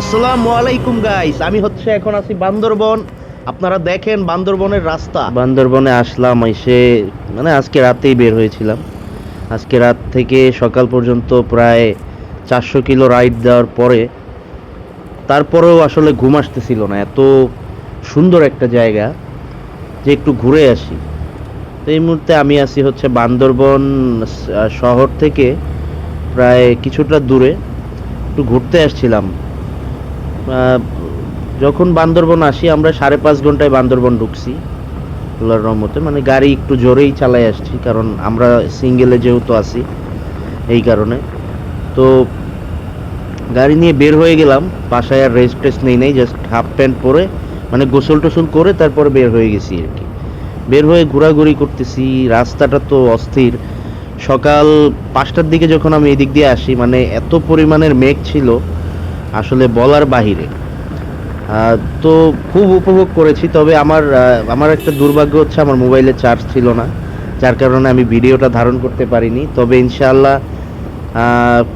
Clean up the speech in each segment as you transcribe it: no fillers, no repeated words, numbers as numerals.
আসসালামু আলাইকুম গাইস, আমি হচ্ছে এখন আছি বান্দরবন। আপনারা দেখেন বান্দরবনের রাস্তা। বান্দরবনে আসলাম এসে, মানে আজকে রাতেই বের হয়েছিলাম। আজকে রাত থেকে সকাল পর্যন্ত প্রায় 400 কিলো রাইড দেওয়ার পরে তারপরেও আসলে ঘুম আসতেছিল না। এত সুন্দর একটা জায়গা যে একটু ঘুরে আসি। তো এই মুহূর্তে আমি আছি হচ্ছে বান্দরবন শহর থেকে প্রায় কিছুটা দূরে। একটু ঘুরতে আসছিলাম। আহ, যখন বান্দরবন আসি আমরা 5.5 ঘন্টায় বান্দরবন ঢুকছি আল্লাহর রহমতে। মানে গাড়ি একটু জোরেই চালাই আসছি, কারণ আমরা সিঙ্গেলে যেহেতু আছি এই কারণে। তো গাড়ি নিয়ে বের হয়ে গেলাম। বাসায় আর রেস্ট টেস্ট নেই নাই, জাস্ট হাফ প্যান্ট পরে মানে গোসল টোসল করে তারপরে বের হয়ে গেছি আর কি। বের হয়ে ঘোরাঘুরি করতেছি। রাস্তাটা তো অস্থির। সকাল 5টার দিকে যখন আমি এদিক দিয়ে আসি, মানে এত পরিমাণের মেঘ ছিল আসলে বলার বাহিরে। তো খুব উপভোগ করেছি। তবে আমার একটা দুর্ভাগ্য হচ্ছে আমার মোবাইলে চার্জ ছিল না, যার কারণে আমি ভিডিওটা ধারণ করতে পারিনি। তবে ইনশাআল্লাহ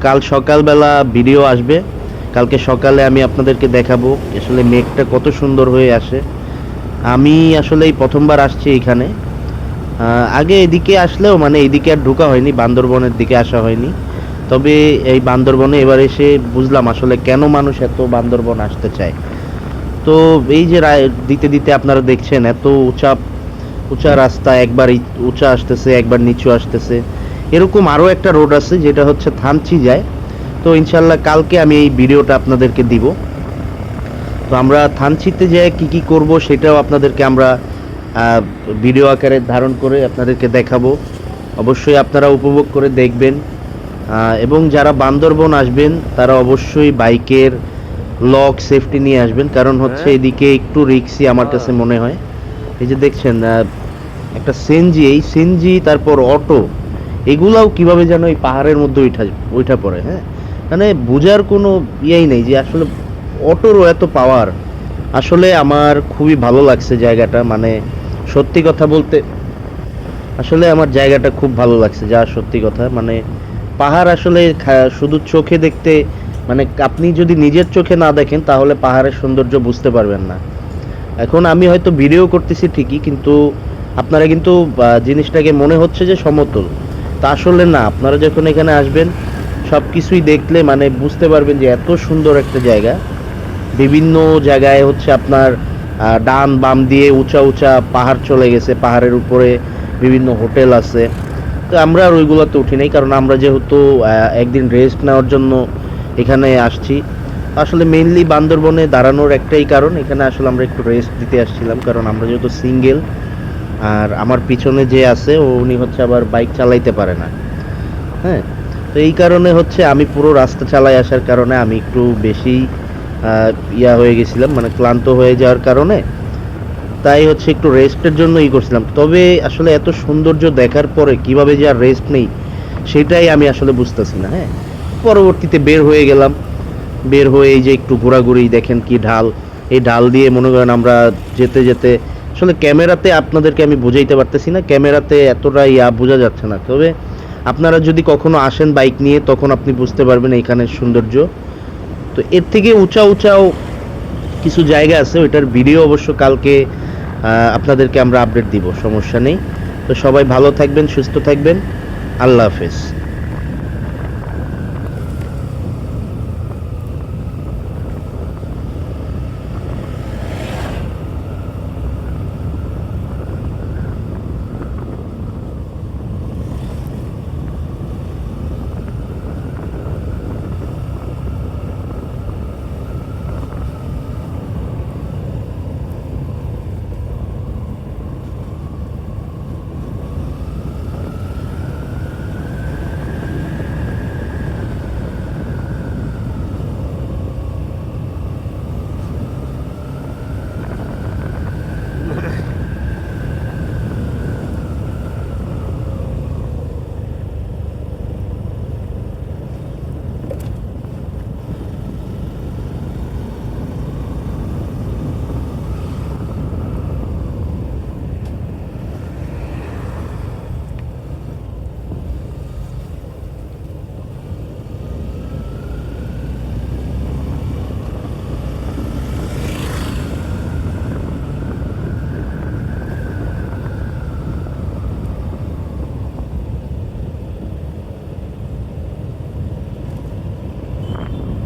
কাল সকালবেলা ভিডিও আসবে। কালকে সকালে আমি আপনাদেরকে দেখাবো আসলে মেঘটা কত সুন্দর হয়ে আসে। আমি আসলে এই প্রথমবার আসছি এখানে। আগে এদিকে আসলেও মানে এইদিকে আর ঢোকা হয়নি, বান্দরবনের দিকে আসা হয়নি। তবে এই বান্দরবনে এবার এসে বুঝলাম আসলে কেন মানুষ এত বান্দরবন আসতে চায়। তো এই যে দিতে দিতে আপনারা দেখছেন এত উঁচা উঁচা রাস্তা, একবার উঁচা আসতেছে একবার নিচু আসতেছে। এরকম আরও একটা রোড আছে যেটা হচ্ছে থানচি যায়। তো ইনশাল্লাহ কালকে আমি এই ভিডিওটা আপনাদেরকে দিব। তো আমরা থানচিতে যেয়ে কি কি করব সেটাও আপনাদেরকে আমরা ভিডিও আকারে ধারণ করে আপনাদেরকে দেখাবো। অবশ্যই আপনারা উপভোগ করে দেখবেন। এবং যারা বান্দরবন আসবেন তারা অবশ্যই বাইকের লক সেফটি নিয়ে আসবেন, কারণ হচ্ছে এদিকে একটু রিস্কি আমার কাছে মনে হয়। এই যে দেখছেন একটা সিএনজি, এই সিএনজি তারপর অটো, এগুলাও কিভাবে যেন এই পাহাড়ের মধ্যে উঠা পড়ে। হ্যাঁ, মানে বোঝার কোনো ইয়েই নেই যে আসলে অটোরও এত পাওয়ার। আসলে আমার খুবই ভালো লাগছে জায়গাটা। মানে সত্যি কথা বলতে আসলে আমার জায়গাটা খুব ভালো লাগছে, যা সত্যি কথা। মানে পাহাড় আসলে শুধু চোখে দেখতে, মানে আপনি যদি নিজের চোখে না দেখেন তাহলে পাহাড়ের সৌন্দর্য বুঝতে পারবেন না। এখন আমি হয়তো ভিডিও করতেছি ঠিকই, কিন্তু আপনারা কিন্তু জিনিসটাকে মনে হচ্ছে যে সমতল, তা আসলে না। আপনারা যখন এখানে আসবেন সব কিছুই দেখলে মানে বুঝতে পারবেন যে এত সুন্দর একটা জায়গা। বিভিন্ন জায়গায় হচ্ছে আপনার ডান বাম দিয়ে উঁচা উঁচা পাহাড় চলে গেছে, পাহাড়ের উপরে বিভিন্ন হোটেল আছে। তো আমরা আর ওইগুলোতে উঠি নাই, কারণ আমরা যেহেতু একদিন রেস্ট নেওয়ার জন্য এখানে আসছি। আসলে মেইনলি বান্দরবনে দাঁড়ানোর একটাই কারণ, এখানে আসলে আমরা একটু রেস্ট দিতে আসছিলাম, কারণ আমরা যেহেতু সিঙ্গেল আর আমার পিছনে যে আছে উনি হচ্ছে আবার বাইক চালাইতে পারে না। হ্যাঁ, তো এই কারণে হচ্ছে আমি পুরো রাস্তা চালাই আসার কারণে আমি একটু বেশি ইয়া হয়ে গেছিলাম, মানে ক্লান্ত হয়ে যাওয়ার কারণে। তাই হচ্ছে একটু রেস্টের জন্য করছিলাম। তবে আসলে এত সৌন্দর্য দেখার পরে কিভাবে যে আর রেস্ট নেই সেটাই আমি আসলে বুঝতেছি না। হ্যাঁ, পরবর্তীতে বের হয়ে গেলাম। বের হয়ে এই যে একটু ঘোরাঘুরি, দেখেন কি ঢাল। এই ঢাল দিয়ে মনে করেন আমরা যেতে যেতে আসলে ক্যামেরাতে আপনাদেরকে আমি বুঝাইতে পারতেছি না, ক্যামেরাতে এতটা বোঝা যাচ্ছে না। তবে আপনারা যদি কখনো আসেন বাইক নিয়ে তখন আপনি বুঝতে পারবেন এইখানের সৌন্দর্য। তো এর থেকে উঁচা উঁচাও কিছু জায়গা আছে, ওইটার ভিডিও অবশ্য কালকে আপনাদেরকে আমরা আপডেট দিব, সমস্যা নেই। তো সবাই ভালো থাকবেন, সুস্থ থাকবেন। আল্লাহ হাফেজ।